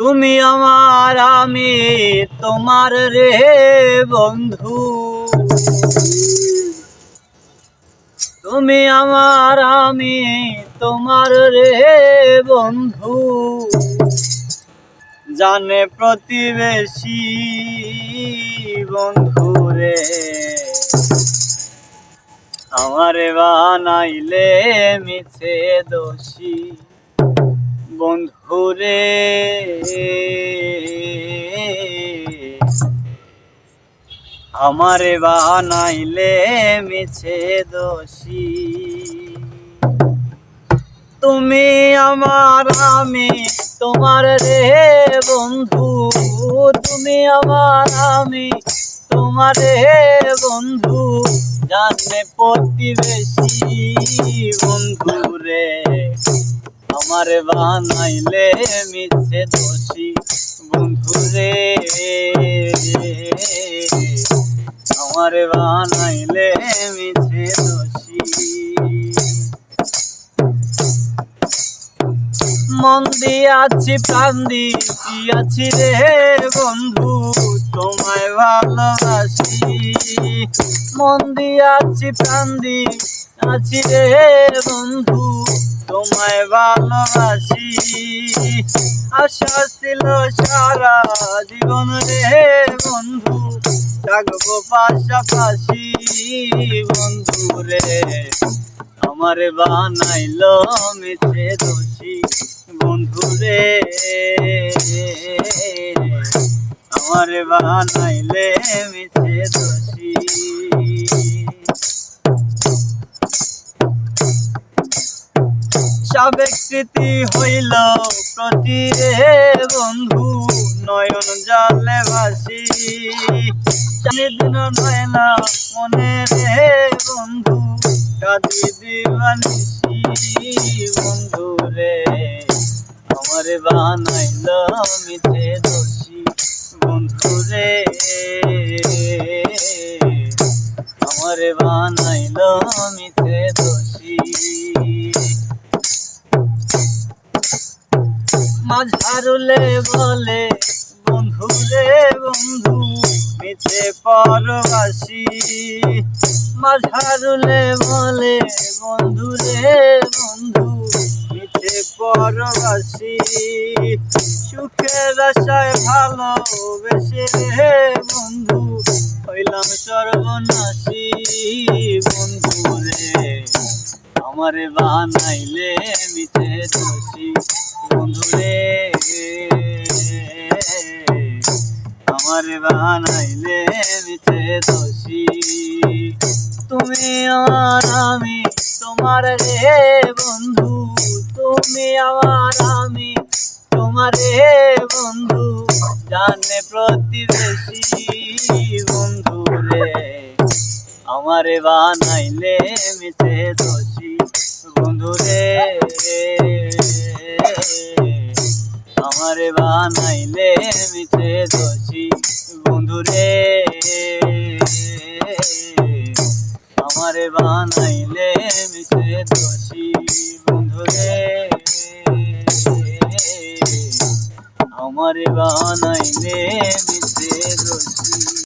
তুমি আমার আমি তোমার রে বন্ধু, তুমি আমার আমি তোমার রে বন্ধু, জানে প্রতিবেশী বন্ধু রে, আমারে বানাইলে মিছে দোষী বন্ধু রে, আমারে বানাইলে মিছে দোষী। তুমি আমার আমি তোমার রে বন্ধু, তুমি আমার আমি তোমার রে বন্ধু, জানে প্রতিবেশী বন্ধু রে, আমারে বানাইলে মিছে দোষী বন্ধু রে, আমারে বানাইলে মিছে দোষী। মন দিয়াছি প্রাণ দিয়াছি রে বন্ধু, তোমায় ভালোবাসি, মন দিয়াছি প্রাণ দিয়াছি রে বন্ধু, তোমায় ভালোবাসি, আশা ছিল সারা জীবন রে বন্ধু, থাকবো পাশাপাশি বন্ধু রে, আমারে বানাইলো মিছে দোষী বন্ধু রে, আমারে বানাইলে মিছে দোষী। সাবেক স্মৃতি হইল প্রতি রে বন্ধু, নয়ন জলে ভাসি, দিন নয় না মনে রে বন্ধু, কাঁদি দিবানিসি বন্ধু রে, আমারে বানাইল মিছে দোষী বন্ধু রে, আমারে বানাইল মিছে দোষী। মাঝারুলে বলে বন্ধু রে বন্ধু, মিছে পরবাসী, মাঝারুলে বলে বন্ধু রে বন্ধু, মিছে পরবাসী, সুখের আশায় ভালোবেসে রে বন্ধু, হইলাম সর্বনাশী বন্ধু রে, আমারে বানাইলে মিছে দোষী বন্ধু রে, আমারে বানাইলে মিছে দোষী। তুমি আমার আমি তোমার রে বন্ধু, তুমি আমার আমি তোমার রে বন্ধু, জানে প্রতিবেশী বন্ধু রে, আমারে বানাইলে মিছে দোষী বন্ধু রে, আমারে বানাইলে মিছে দোষী বন্ধু রে, আমারে বানাইলে মিছে দোষী বন্ধু রে, আমারে বানাইলে মিছে দোষী।